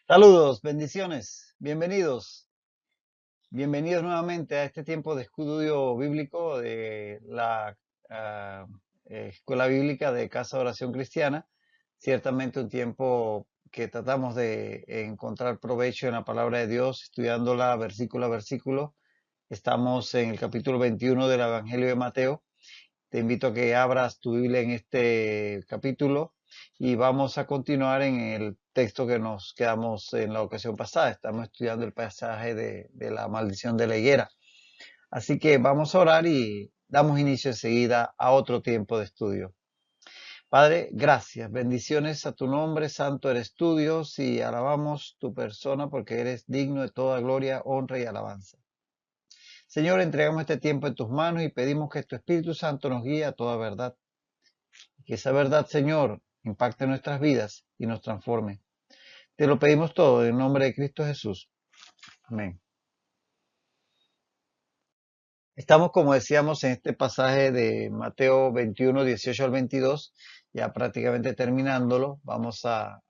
Saludos, bendiciones, bienvenidos. Bienvenidos nuevamente a este tiempo de estudio bíblico de la Escuela Bíblica de Casa de Oración Cristiana. Ciertamente un tiempo que tratamos de encontrar provecho en la palabra de Dios, estudiándola versículo a versículo. Estamos en el capítulo 21 del Evangelio de Mateo. Te invito a que abras tu Biblia en este capítulo y vamos a continuar en el texto que nos quedamos en la ocasión pasada. Estamos estudiando el pasaje de la maldición de la higuera. Así que vamos a orar y damos inicio enseguida a otro tiempo de estudio. Padre, gracias, bendiciones a tu nombre, santo eres tú, Dios, y alabamos tu persona porque eres digno de toda gloria, honra y alabanza. Señor, entregamos este tiempo en tus manos y pedimos que tu Espíritu Santo nos guíe a toda verdad. Que esa verdad, Señor, impacte nuestras vidas y nos transforme. Te lo pedimos todo en nombre de Cristo Jesús. Amén. Estamos, como decíamos, en este pasaje de Mateo 21, 18 al 22, ya prácticamente terminándolo. Vamos a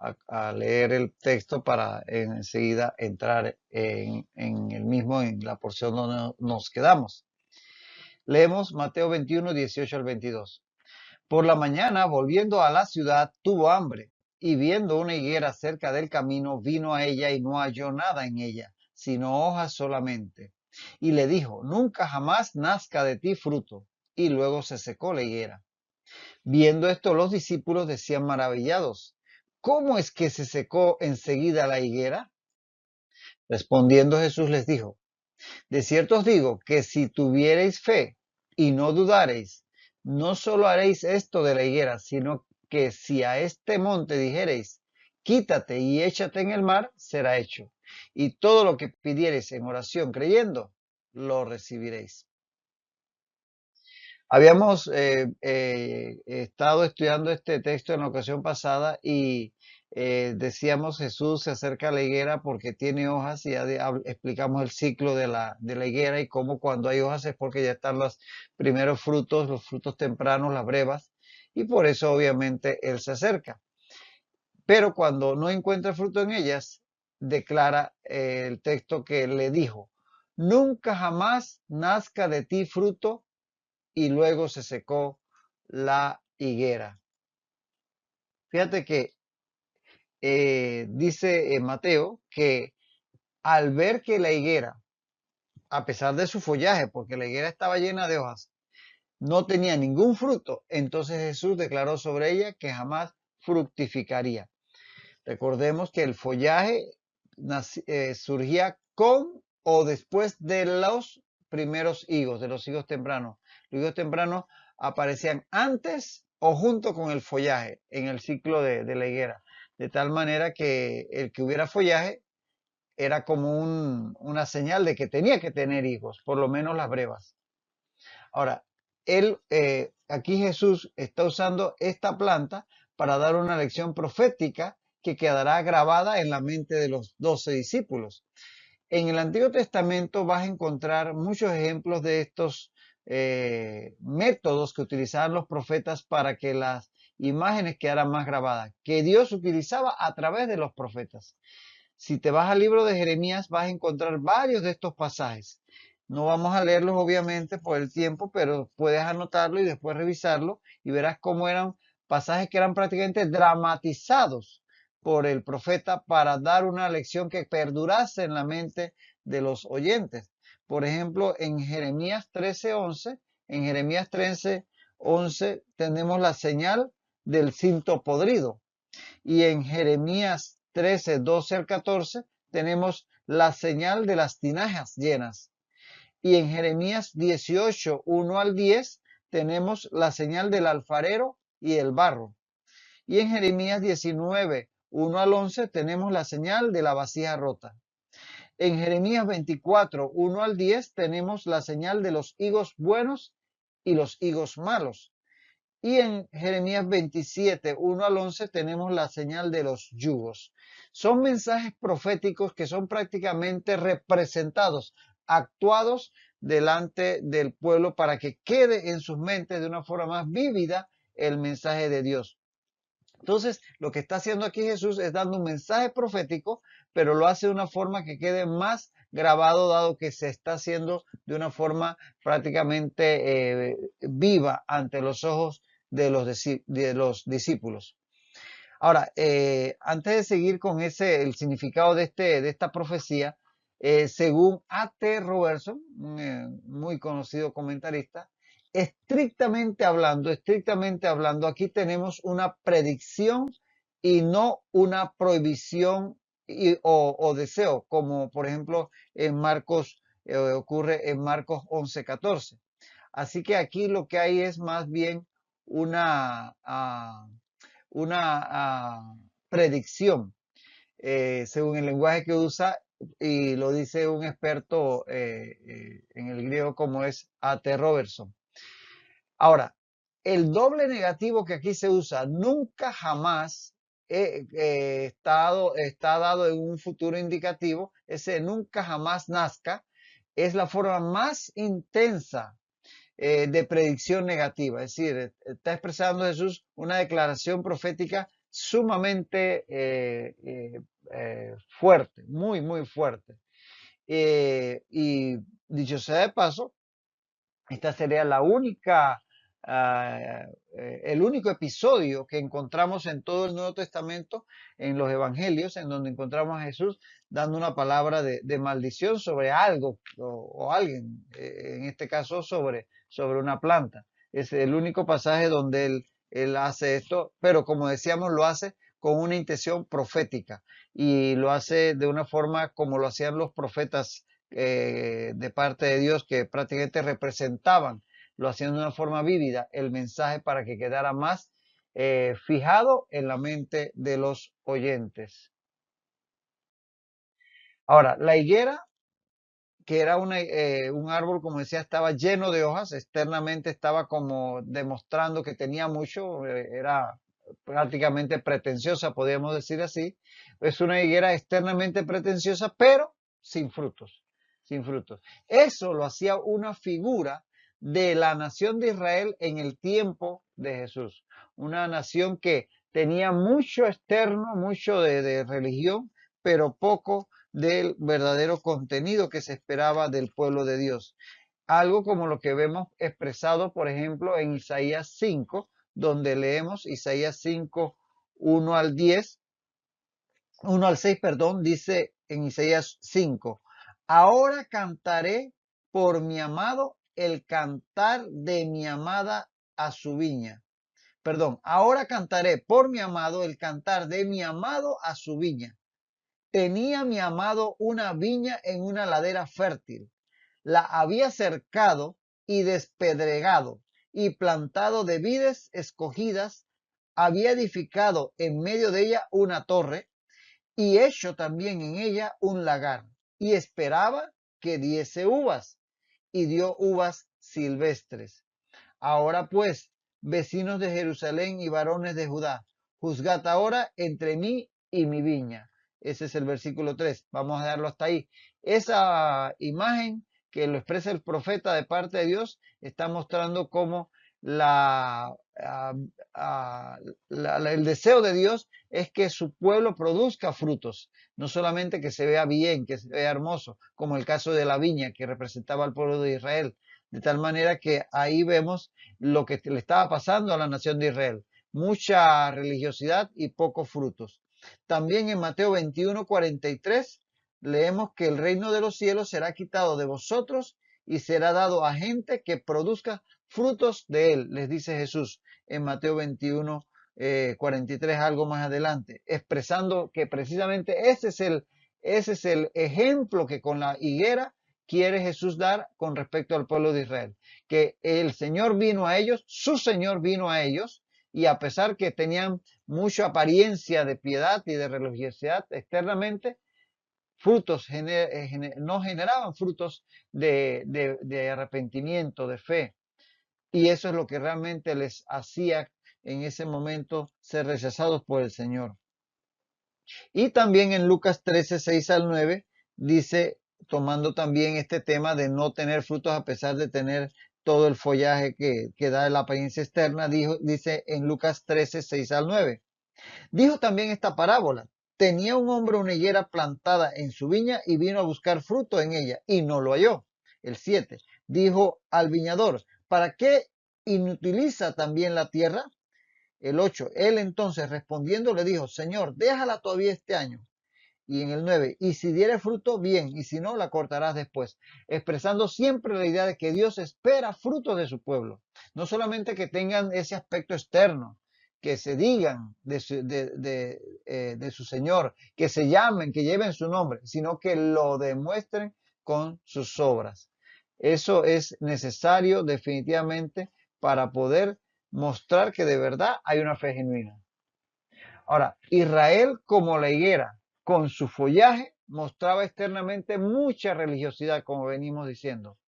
leer el texto para enseguida entrar en el mismo, en la porción donde nos quedamos. Leemos Mateo 21, 18 al 22. Por la mañana, volviendo a la ciudad, tuvo hambre, y viendo una higuera cerca del camino, vino a ella y no halló nada en ella, sino hojas solamente. Y le dijo, nunca jamás nazca de ti fruto. Y luego se secó la higuera. Viendo esto, los discípulos decían maravillados, ¿cómo es que se secó enseguida la higuera? Respondiendo Jesús les dijo, de cierto os digo que si tuviereis fe y no dudareis, no solo haréis esto de la higuera, sino que si a este monte dijereis, quítate y échate en el mar, será hecho. Y todo lo que pidiereis en oración creyendo, lo recibiréis. Habíamos estado estudiando este texto en la ocasión pasada y decíamos Jesús se acerca a la higuera porque tiene hojas y ya explicamos el ciclo de la higuera y cómo cuando hay hojas es porque ya están los primeros frutos, los frutos tempranos, las brevas, y por eso obviamente Él se acerca. Pero cuando no encuentra fruto en ellas, declara el texto que le dijo, nunca jamás nazca de ti fruto, y luego se secó la higuera. Fíjate que dice Mateo que al ver que la higuera, a pesar de su follaje, porque la higuera estaba llena de hojas, no tenía ningún fruto, entonces Jesús declaró sobre ella que jamás fructificaría. Recordemos que el follaje surgía con o después de los primeros higos, de los higos tempranos. Los higos tempranos aparecían antes o junto con el follaje en el ciclo de la higuera. De tal manera que el que hubiera follaje era como una señal de que tenía que tener higos, por lo menos las brevas. Ahora, aquí Jesús está usando esta planta para dar una lección profética que quedará grabada en la mente de los 12 discípulos. En el Antiguo Testamento vas a encontrar muchos ejemplos de estos métodos que utilizaban los profetas para que las imágenes quedaran más grabadas, que Dios utilizaba a través de los profetas. Si te vas al libro de Jeremías vas a encontrar varios de estos pasajes. No vamos a leerlos obviamente por el tiempo, pero puedes anotarlo y después revisarlo y verás cómo eran pasajes que eran prácticamente dramatizados por el profeta para dar una lección que perdurase en la mente de los oyentes. Por ejemplo, en Jeremías 13:11 tenemos la señal del cinto podrido. Y en Jeremías 13:12 al 14 tenemos la señal de las tinajas llenas. Y en Jeremías 18:1 al 10 tenemos la señal del alfarero y el barro. Y en Jeremías 19:1 al 11 tenemos la señal de la vasija rota. En Jeremías 24:1 al 10 tenemos la señal de los higos buenos y los higos malos. Y en Jeremías 27:1 al 11 tenemos la señal de los yugos. Son mensajes proféticos que son prácticamente representados, actuados delante del pueblo para que quede en sus mentes de una forma más vívida el mensaje de Dios. Entonces, lo que está haciendo aquí Jesús es dando un mensaje profético, pero lo hace de una forma que quede más grabado, dado que se está haciendo de una forma prácticamente viva ante los ojos de los discípulos. Ahora, antes de seguir con el significado de esta profecía, según A.T. Robertson, un muy conocido comentarista, estrictamente hablando, aquí tenemos una predicción y no una prohibición o deseo, como por ejemplo en Marcos, ocurre en Marcos 11:14. Así que aquí lo que hay es más bien una, predicción, según el lenguaje que usa, y lo dice un experto en el griego como es A.T. Robertson. Ahora, el doble negativo que aquí se usa, nunca jamás, está dado en un futuro indicativo. Ese nunca jamás nazca es la forma más intensa de predicción negativa. Es decir, está expresando Jesús una declaración profética sumamente fuerte, muy, muy fuerte. Y dicho sea de paso, esta sería la única, el único episodio que encontramos en todo el Nuevo Testamento, en los Evangelios, en donde encontramos a Jesús dando una palabra de maldición sobre algo o alguien, en este caso sobre una planta. Es el único pasaje donde él hace esto, pero como decíamos, lo hace con una intención profética y lo hace de una forma como lo hacían los profetas de parte de Dios, que prácticamente representaban, lo hacían de una forma vívida, el mensaje para que quedara más fijado en la mente de los oyentes. Ahora, la higuera, que era un árbol, como decía, estaba lleno de hojas, externamente estaba como demostrando que tenía mucho, era prácticamente pretenciosa, podríamos decir así. Es una higuera externamente pretenciosa, pero sin frutos, sin frutos. Eso lo hacía una figura de la nación de Israel en el tiempo de Jesús. Una nación que tenía mucho externo, mucho de religión, pero poco del verdadero contenido que se esperaba del pueblo de Dios. Algo como lo que vemos expresado, por ejemplo, en Isaías 5, donde leemos Isaías 5, 1 al 10, 1 al 6, perdón, dice en Isaías 5, ahora cantaré por mi amado el cantar de mi amada a su viña. Perdón, ahora cantaré por mi amado el cantar de mi amado a su viña. Tenía mi amado una viña en una ladera fértil. La había cercado y despedregado y plantado de vides escogidas. Había edificado en medio de ella una torre y hecho también en ella un lagar. Y esperaba que diese uvas y dio uvas silvestres. Ahora pues, vecinos de Jerusalén y varones de Judá, juzgad ahora entre mí y mi viña. Ese es el versículo 3. Vamos a darlo hasta ahí. Esa imagen que lo expresa el profeta de parte de Dios está mostrando cómo el deseo de Dios es que su pueblo produzca frutos, no solamente que se vea bien, que se vea hermoso, como el caso de la viña que representaba al pueblo de Israel. De tal manera que ahí vemos lo que le estaba pasando a la nación de Israel. Mucha religiosidad y pocos frutos. También en Mateo 21:43 leemos que el reino de los cielos será quitado de vosotros y será dado a gente que produzca frutos de él, les dice Jesús en Mateo 21:43, algo más adelante, expresando que precisamente ese es el ejemplo que con la higuera quiere Jesús dar con respecto al pueblo de Israel, que el Señor vino a ellos, su Señor vino a ellos, y a pesar que tenían mucha apariencia de piedad y de religiosidad externamente, no generaban frutos de arrepentimiento, de fe, y eso es lo que realmente les hacía en ese momento ser rechazados por el Señor. Y también en Lucas 13, 6 al 9 dice tomando también este tema de no tener frutos a pesar de tener todo el follaje que da la apariencia externa, dice en Lucas 13, 6 al 9. Dijo también esta parábola. Tenía un hombre una higuera plantada en su viña y vino a buscar fruto en ella y no lo halló. El 7. Dijo al viñador, ¿para qué inutiliza también la tierra? El 8. Él entonces respondiendo le dijo, Señor, déjala todavía este año. Y en el 9, y si diere fruto, bien, y si no, la cortarás después, expresando siempre la idea de que Dios espera frutos de su pueblo, no solamente que tengan ese aspecto externo, que se digan de su Señor, que se llamen, que lleven su nombre, sino que lo demuestren con sus obras. Eso es necesario definitivamente para poder mostrar que de verdad hay una fe genuina. Ahora, Israel como la higuera, con su follaje, mostraba externamente mucha religiosidad, como venimos diciendo.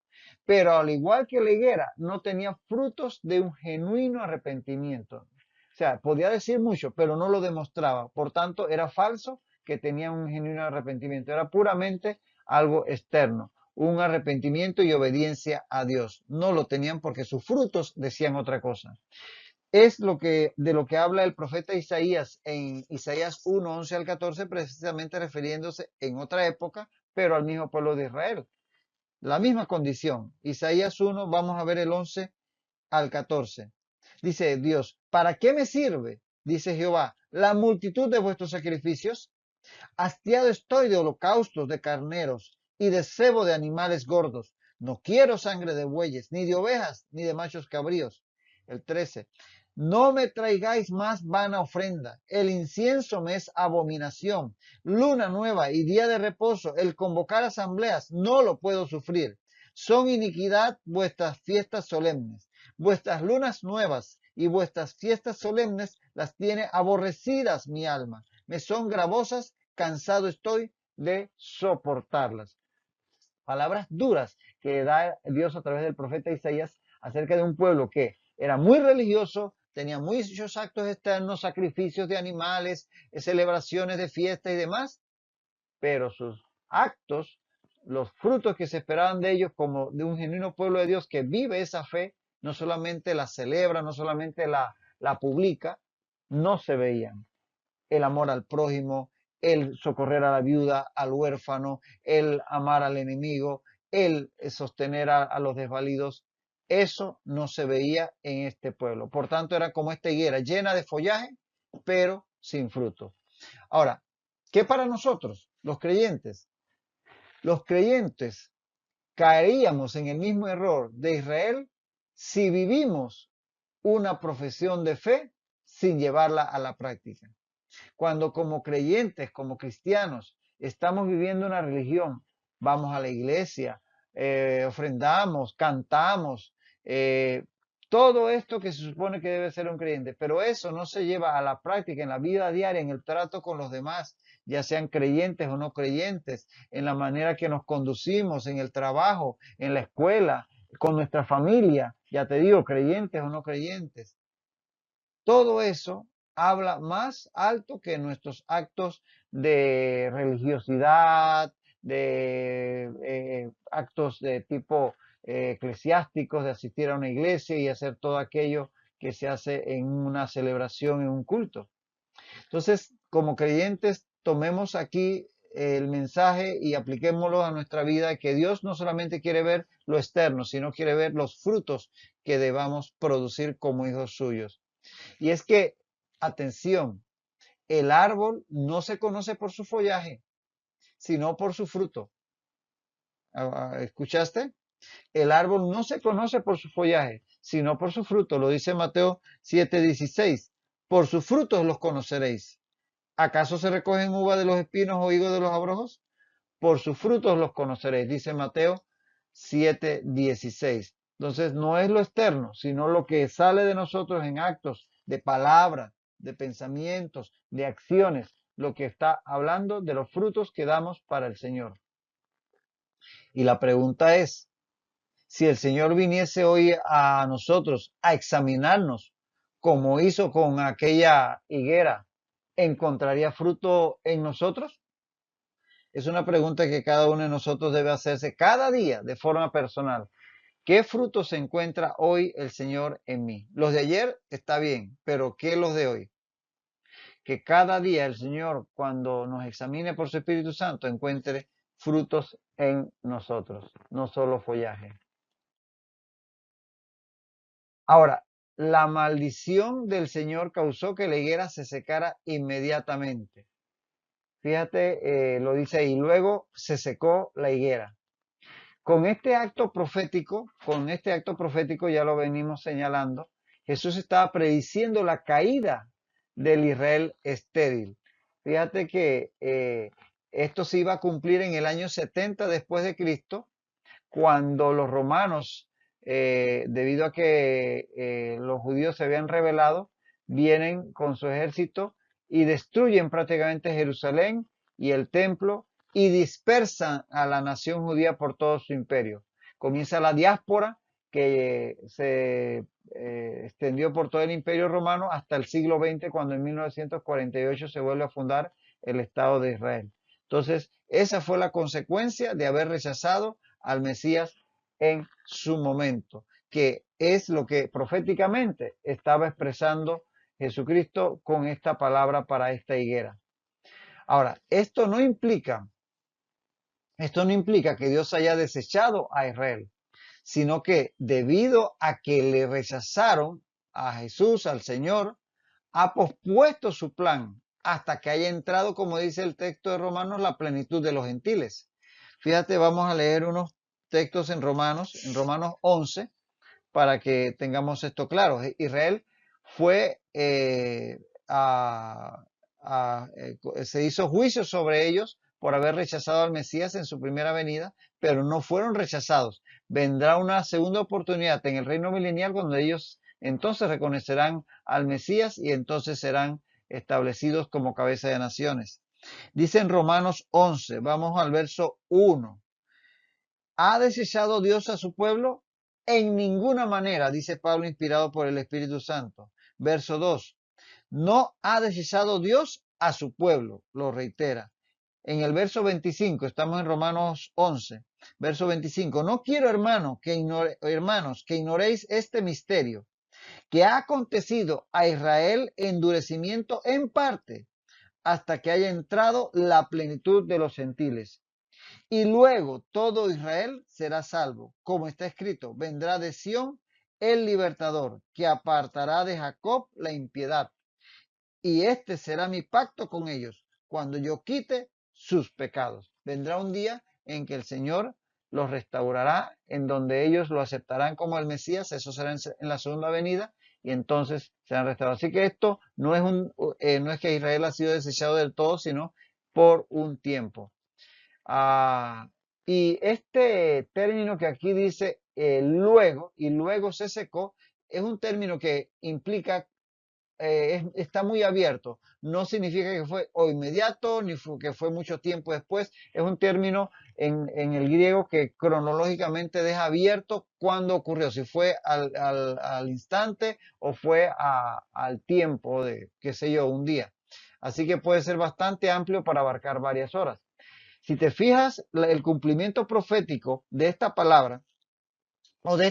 Pero al igual que la higuera, no tenía frutos de un genuino arrepentimiento. O sea, podía decir mucho, pero no lo demostraba. Por tanto, era falso que tenía un genuino arrepentimiento. Era puramente algo externo, un arrepentimiento y obediencia a Dios. No lo tenían porque sus frutos decían otra cosa. Es de lo que habla el profeta Isaías en Isaías 1, 11 al 14, precisamente refiriéndose en otra época, pero al mismo pueblo de Israel. La misma condición. Isaías 1, vamos a ver el 11 al 14. Dice Dios, ¿para qué me sirve? Dice Jehová, la multitud de vuestros sacrificios. Hastiado estoy de holocaustos de carneros y de cebo de animales gordos. No quiero sangre de bueyes, ni de ovejas, ni de machos cabríos. El 13. No me traigáis más vana ofrenda. El incienso me es abominación. Luna nueva y día de reposo, el convocar asambleas, no lo puedo sufrir. Son iniquidad vuestras fiestas solemnes. Vuestras lunas nuevas y vuestras fiestas solemnes las tiene aborrecidas mi alma. Me son gravosas, cansado estoy de soportarlas. Palabras duras que da Dios a través del profeta Isaías acerca de un pueblo que era muy religioso, tenía muchos actos externos, sacrificios de animales, celebraciones de fiesta y demás, pero sus actos, los frutos que se esperaban de ellos como de un genuino pueblo de Dios que vive esa fe, no solamente la celebra, no solamente la publica, no se veían. El amor al prójimo, el socorrer a la viuda, al huérfano, el amar al enemigo, el sostener a los desvalidos. Eso no se veía en este pueblo. Por tanto, era como esta higuera llena de follaje, pero sin fruto. Ahora, ¿qué para nosotros, los creyentes? Los creyentes caeríamos en el mismo error de Israel si vivimos una profesión de fe sin llevarla a la práctica. Cuando como creyentes, como cristianos, estamos viviendo una religión, vamos a la iglesia, ofrendamos, cantamos, todo esto que se supone que debe ser un creyente, pero eso no se lleva a la práctica en la vida diaria, en el trato con los demás, ya sean creyentes o no creyentes, en la manera que nos conducimos, en el trabajo, en la escuela, con nuestra familia, ya te digo, creyentes o no creyentes. Todo eso habla más alto que nuestros actos de religiosidad, de actos de tipo eclesiásticos, de asistir a una iglesia y hacer todo aquello que se hace en una celebración, en un culto. Entonces, como creyentes, tomemos aquí el mensaje y apliquémoslo a nuestra vida, que Dios no solamente quiere ver lo externo, sino quiere ver los frutos que debamos producir como hijos suyos. Y es que, atención, el árbol no se conoce por su follaje, sino por su fruto. ¿Escuchaste? El árbol no se conoce por su follaje, sino por su fruto. Lo dice Mateo 7:16. Por sus frutos los conoceréis. ¿Acaso se recogen uvas de los espinos o higos de los abrojos? Por sus frutos los conoceréis, dice Mateo 7:16. Entonces no es lo externo, sino lo que sale de nosotros en actos, de palabras, de pensamientos, de acciones, lo que está hablando de los frutos que damos para el Señor. Y la pregunta es, si el Señor viniese hoy a nosotros a examinarnos, como hizo con aquella higuera, ¿encontraría fruto en nosotros? Es una pregunta que cada uno de nosotros debe hacerse cada día de forma personal. ¿Qué fruto se encuentra hoy el Señor en mí? Los de ayer está bien, pero ¿qué los de hoy? Que cada día el Señor, cuando nos examine por su Espíritu Santo, encuentre frutos en nosotros, no solo follaje. Ahora, la maldición del Señor causó que la higuera se secara inmediatamente. Fíjate, lo dice ahí, luego se secó la higuera. Con este acto profético ya lo venimos señalando, Jesús estaba prediciendo la caída del Israel estéril. Fíjate que esto se iba a cumplir en el año 70 después de Cristo, cuando los romanos, debido a que los judíos se habían rebelado, vienen con su ejército y destruyen prácticamente Jerusalén y el templo y dispersan a la nación judía por todo su imperio. Comienza la diáspora que se extendió por todo el imperio romano hasta el siglo XX, cuando en 1948 se vuelve a fundar el Estado de Israel. Entonces, esa fue la consecuencia de haber rechazado al Mesías en su momento, que es lo que proféticamente estaba expresando Jesucristo con esta palabra para esta higuera. Ahora, esto no implica que Dios haya desechado a Israel, sino que debido a que le rechazaron a Jesús, al Señor, ha pospuesto su plan hasta que haya entrado, como dice el texto de Romanos, la plenitud de los gentiles. Fíjate, vamos a leer unos textos en Romanos 11, para que tengamos esto claro. Israel fue, se hizo juicio sobre ellos por haber rechazado al Mesías en su primera venida, pero no fueron rechazados. Vendrá una segunda oportunidad en el reino milenial, cuando ellos entonces reconocerán al Mesías y entonces serán establecidos como cabeza de naciones. Dice en Romanos 11, vamos al verso 1. ¿Ha desechado Dios a su pueblo? En ninguna manera, dice Pablo, inspirado por el Espíritu Santo. Verso 2. No ha desechado Dios a su pueblo, lo reitera. En el verso 25, estamos en Romanos 11, verso 25. No quiero, hermanos, que ignoréis este misterio, que ha acontecido a Israel endurecimiento en parte, hasta que haya entrado la plenitud de los gentiles. Y luego todo Israel será salvo, como está escrito, vendrá de Sión el libertador, que apartará de Jacob la impiedad. Y este será mi pacto con ellos, cuando yo quite sus pecados. Vendrá un día en que el Señor los restaurará, en donde ellos lo aceptarán como el Mesías, eso será en la segunda venida, y entonces serán restaurados. Así que esto no es que Israel ha sido desechado del todo, sino por un tiempo. Y este término que aquí dice luego, y luego se secó, es un término que implica, está muy abierto. No significa que fue o inmediato, ni que fue mucho tiempo después. Es un término en el griego que cronológicamente deja abierto cuándo ocurrió, si fue al instante o fue al tiempo de, qué sé yo, un día. Así que puede ser bastante amplio para abarcar varias horas. Si te fijas, el cumplimiento profético de esta palabra o de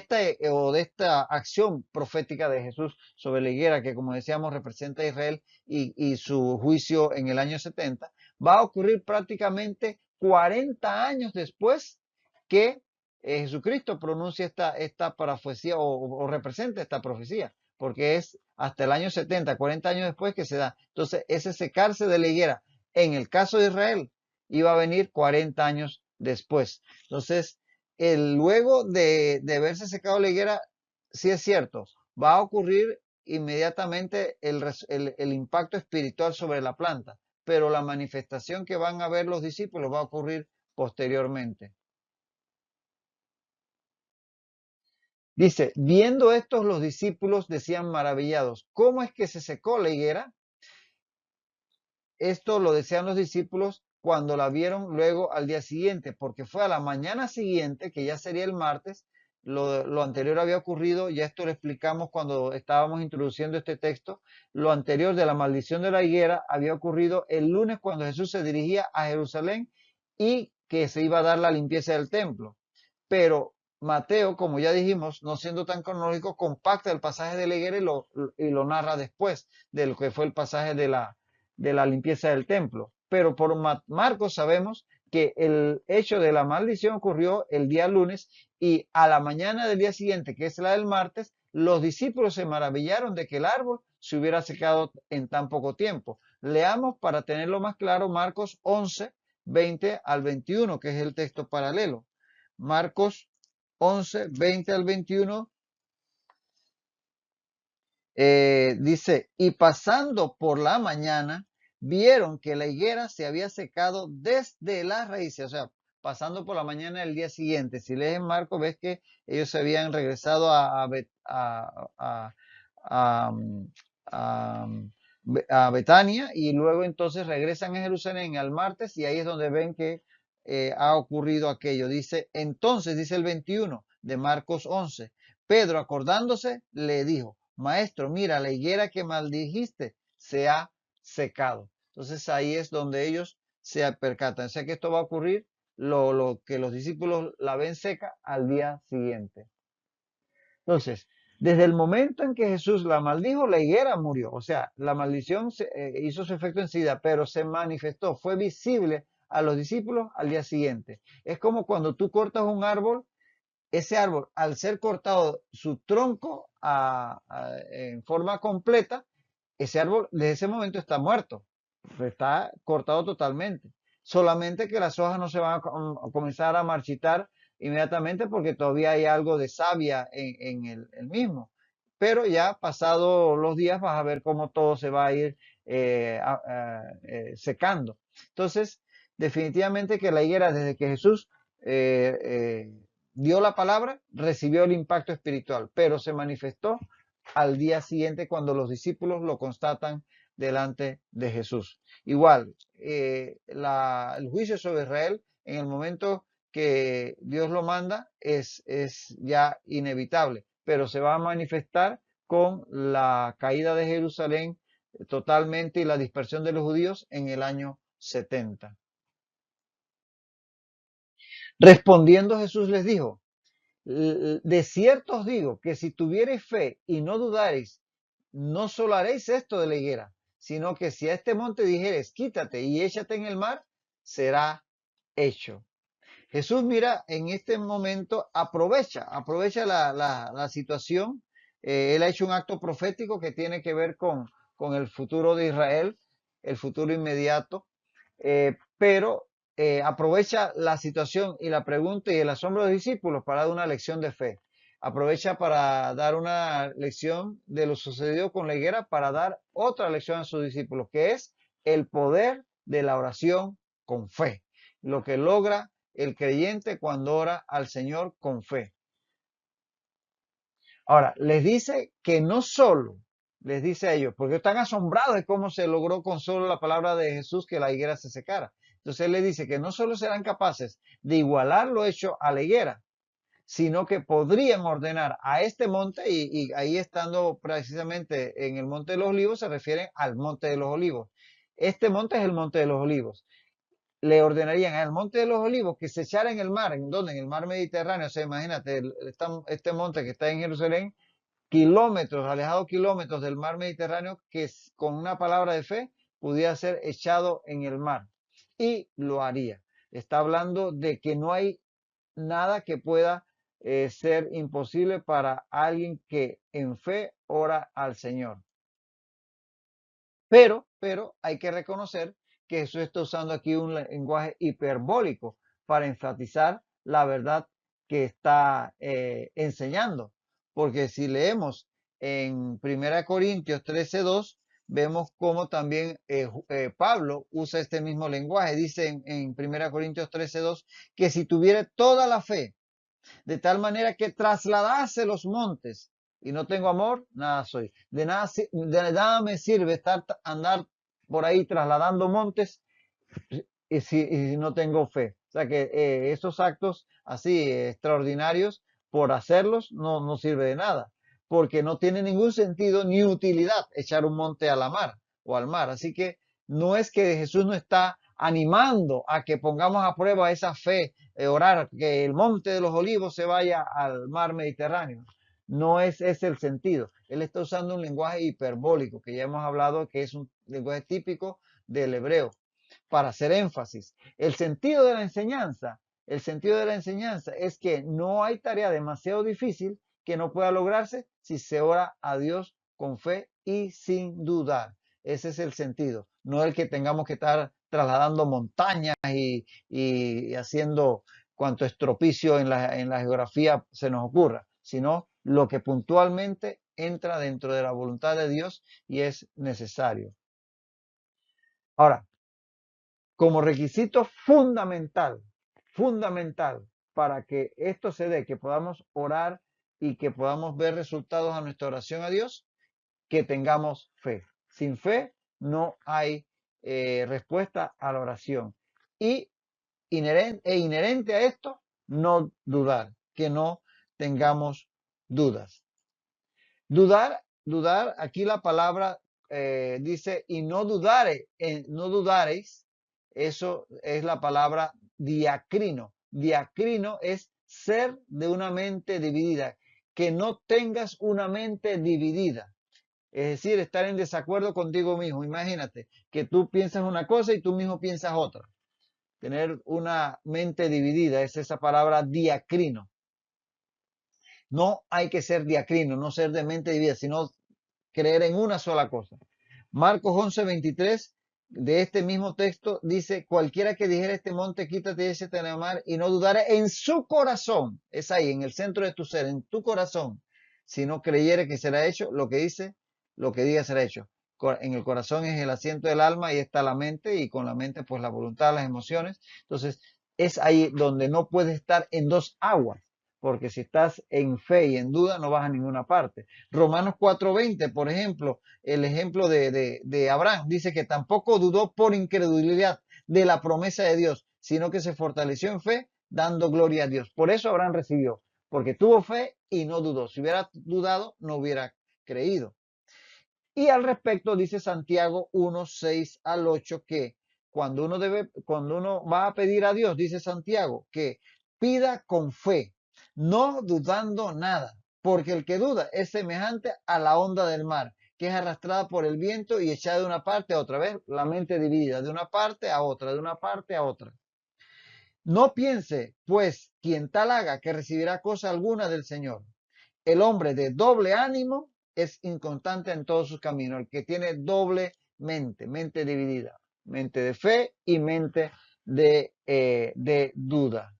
esta acción profética de Jesús sobre la higuera, que como decíamos representa a Israel y su juicio en el año 70, va a ocurrir prácticamente 40 años después que Jesucristo pronuncia esta profecía o representa esta profecía, porque es hasta el año 70, 40 años después que se da. Entonces, ese secarse de la higuera, en el caso de Israel, iba a venir 40 años después. Entonces, luego de haberse secado la higuera, sí es cierto, va a ocurrir inmediatamente el impacto espiritual sobre la planta, pero la manifestación que van a ver los discípulos va a ocurrir posteriormente. Dice, viendo estos los discípulos decían maravillados, ¿cómo es que se secó la higuera? Esto lo decían los discípulos cuando la vieron luego al día siguiente, porque fue a la mañana siguiente, que ya sería el martes. Lo anterior había ocurrido, ya esto lo explicamos cuando estábamos introduciendo este texto. Lo anterior de la maldición de la higuera había ocurrido el lunes, cuando Jesús se dirigía a Jerusalén y que se iba a dar la limpieza del templo. Pero Mateo, como ya dijimos, no siendo tan cronológico, compacta el pasaje de la higuera y lo narra después de lo que fue el pasaje de la limpieza del templo. Pero por Marcos sabemos que el hecho de la maldición ocurrió el día lunes y a la mañana del día siguiente, que es la del martes, los discípulos se maravillaron de que el árbol se hubiera secado en tan poco tiempo. Leamos para tenerlo más claro Marcos 11, 20 al 21, que es el texto paralelo. Marcos 11, 20 al 21, dice, y pasando por la mañana, vieron que la higuera se había secado desde las raíces, o sea, pasando por la mañana del día siguiente. Si lees en Marcos, ves que ellos se habían regresado a, a Betania y luego entonces regresan a Jerusalén al martes y ahí es donde ven que ha ocurrido aquello. Dice, entonces, dice el 21 de Marcos 11, Pedro acordándose le dijo, Maestro, mira, la higuera que maldijiste se ha secado. Entonces ahí es donde ellos se percatan. O sea que esto va a ocurrir, lo que los discípulos la ven seca al día siguiente. Entonces, desde el momento en que Jesús la maldijo, la higuera murió. O sea, la maldición hizo su efecto enseguida, pero se manifestó, fue visible a los discípulos al día siguiente. Es como cuando tú cortas un árbol, ese árbol, al ser cortado su tronco en forma completa, ese árbol desde ese momento está muerto, está cortado totalmente. Solamente que las hojas no se van a comenzar a marchitar inmediatamente porque todavía hay algo de savia en el mismo. Pero ya pasados los días vas a ver cómo todo se va a ir secando. Entonces, definitivamente que la higuera desde que Jesús dio la palabra, recibió el impacto espiritual, pero se manifestó al día siguiente cuando los discípulos lo constatan delante de Jesús. Igual, el juicio sobre Israel en el momento que Dios lo manda es ya inevitable, pero se va a manifestar con la caída de Jerusalén totalmente y la dispersión de los judíos en el año 70. Respondiendo Jesús les dijo, de cierto os digo que si tuviereis fe y no dudareis, no solo haréis esto de la higuera, sino que si a este monte dijeres, quítate y échate en el mar, será hecho. Jesús, mira, en este momento aprovecha la situación. Él ha hecho un acto profético que tiene que ver con el futuro de Israel, el futuro inmediato, pero aprovecha la situación y la pregunta y el asombro de los discípulos para dar una lección de fe. Aprovecha para dar una lección de lo sucedido con la higuera para dar otra lección a sus discípulos, que es el poder de la oración con fe. Lo que logra el creyente cuando ora al Señor con fe. Ahora, les dice que no solo, les dice a ellos, porque están asombrados de cómo se logró con solo la palabra de Jesús que la higuera se secara. Entonces él les dice que no solo serán capaces de igualar lo hecho a la higuera, sino que podrían ordenar a este monte, y ahí estando precisamente en el Monte de los Olivos, se refieren al Monte de los Olivos. Este monte es el Monte de los Olivos. Le ordenarían al Monte de los Olivos que se echara en el mar, ¿en dónde? En el mar Mediterráneo. O sea, imagínate, este monte que está en Jerusalén, kilómetros, alejado kilómetros del mar Mediterráneo, que con una palabra de fe pudiera ser echado en el mar. Y lo haría. Está hablando de que no hay nada que pueda ser imposible para alguien que en fe ora al Señor. Pero hay que reconocer que Jesús está usando aquí un lenguaje hiperbólico para enfatizar la verdad que está enseñando. Porque si leemos en 1 Corintios 13:2, vemos cómo también Pablo usa este mismo lenguaje. Dice en 1 Corintios 13:2 que si tuviera toda la fe, de tal manera que trasladase los montes y no tengo amor, nada soy. De nada me sirve andar por ahí trasladando montes y si no tengo fe. O sea que esos actos así extraordinarios, por hacerlos, no sirve de nada, porque no tiene ningún sentido ni utilidad echar un monte a la mar o al mar. Así que no es que Jesús no está animando a que pongamos a prueba esa fe, orar que el monte de los olivos se vaya al mar Mediterráneo. No es ese el sentido. Él está usando un lenguaje hiperbólico, que ya hemos hablado que es un lenguaje típico del hebreo, para hacer énfasis. El sentido de la enseñanza es que no hay tarea demasiado difícil que no pueda lograrse si se ora a Dios con fe y sin dudar. Ese es el sentido, no el que tengamos que estar trasladando montañas y haciendo cuanto estropicio en la geografía se nos ocurra, sino lo que puntualmente entra dentro de la voluntad de Dios y es necesario. Ahora, como requisito fundamental para que esto se dé, que podamos orar y que podamos ver resultados a nuestra oración a Dios, que tengamos fe. Sin fe no hay respuesta a la oración. Y inherente a esto, no dudar, que no tengamos dudas. Dudar, aquí la palabra dice, y no dudareis, eso es la palabra diacrino. Diacrino es ser de una mente dividida, que no tengas una mente dividida. Es decir, estar en desacuerdo contigo mismo. Imagínate que tú piensas una cosa y tú mismo piensas otra. Tener una mente dividida es esa palabra diacrino. No hay que ser diacrino, no ser de mente dividida, sino creer en una sola cosa. Marcos 11:23 de este mismo texto dice, cualquiera que dijera este monte, quítate y échate en el mar, y no dudara en su corazón, es ahí, en el centro de tu ser, en tu corazón, si no creyere que será hecho, lo que dice, lo que diga será hecho. En el corazón es el asiento del alma y está la mente, y con la mente pues la voluntad, las emociones. Entonces es ahí donde no puedes estar en dos aguas, porque si estás en fe y en duda no vas a ninguna parte. Romanos 4:20, por ejemplo, el ejemplo de Abraham, dice que tampoco dudó por incredulidad de la promesa de Dios, sino que se fortaleció en fe, dando gloria a Dios. Por eso Abraham recibió, porque tuvo fe y no dudó. Si hubiera dudado, no hubiera creído. Y al respecto dice Santiago 1:6-8 que cuando uno va a pedir a Dios, dice Santiago, que pida con fe, no dudando nada, porque el que duda es semejante a la onda del mar, que es arrastrada por el viento y echada de una parte a otra. ¿Ves? La mente dividida de una parte a otra, de una parte a otra. No piense, pues, quien tal haga que recibirá cosa alguna del Señor. El hombre de doble ánimo es inconstante en todos sus caminos. El que tiene doble mente dividida, mente de fe y mente de duda.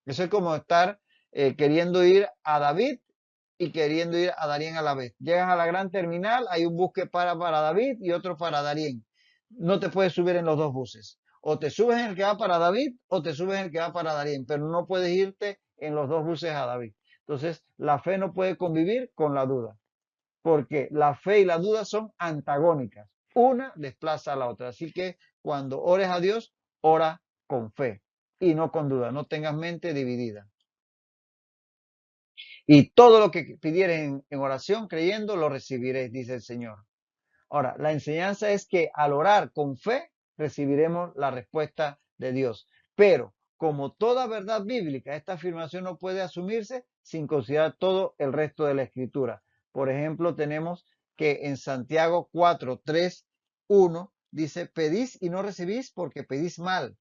Eso es como estar queriendo ir a David y queriendo ir a Darién a la vez. Llegas a la gran terminal, hay un bus que para David y otro para Darién. No te puedes subir en los dos buses. O te subes en el que va para David o te subes en el que va para Darién, pero no puedes irte en los dos buses a David. Entonces, la fe no puede convivir con la duda, porque la fe y la duda son antagónicas. Una desplaza a la otra. Así que cuando ores a Dios, ora con fe y no con duda. No tengas mente dividida. Y todo lo que pidieres en oración, creyendo, lo recibiréis, dice el Señor. Ahora, la enseñanza es que al orar con fe, recibiremos la respuesta de Dios. Pero, como toda verdad bíblica, esta afirmación no puede asumirse sin considerar todo el resto de la Escritura. Por ejemplo, tenemos que en Santiago 4:3-1 dice, pedís y no recibís porque pedís mal,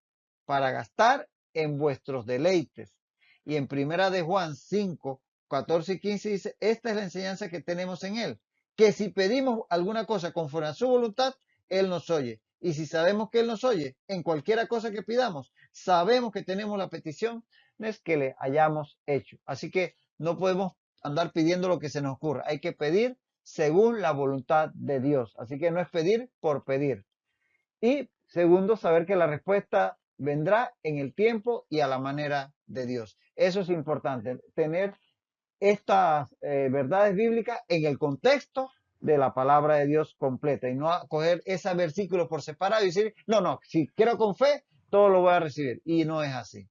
para gastar en vuestros deleites. Y en Primera de Juan 5:14-15 dice, esta es la enseñanza que tenemos en él, que si pedimos alguna cosa conforme a su voluntad, Él nos oye. Y si sabemos que Él nos oye en cualquiera cosa que pidamos, sabemos que tenemos la petición que le hayamos hecho. Así que no podemos andar pidiendo lo que se nos ocurra. Hay que pedir según la voluntad de Dios. Así que no es pedir por pedir. Y segundo, saber que la respuesta vendrá en el tiempo y a la manera de Dios. Eso es importante, tener estas verdades bíblicas en el contexto de la palabra de Dios completa y no coger ese versículo por separado y decir, no, si quiero con fe, todo lo voy a recibir. Y no es así.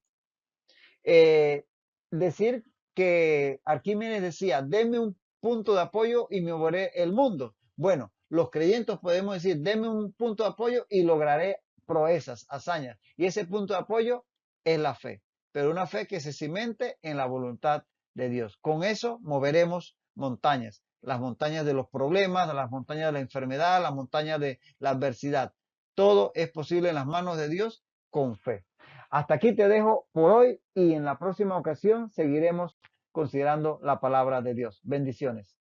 Decir que Arquímedes decía, denme un punto de apoyo y me moveré el mundo. Bueno, los creyentes podemos decir, denme un punto de apoyo y lograré proezas, hazañas. Y ese punto de apoyo es la fe, pero una fe que se cimente en la voluntad de Dios. Con eso moveremos montañas, las montañas de los problemas, las montañas de la enfermedad, las montañas de la adversidad. Todo es posible en las manos de Dios con fe. Hasta aquí te dejo por hoy y en la próxima ocasión seguiremos considerando la palabra de Dios. Bendiciones.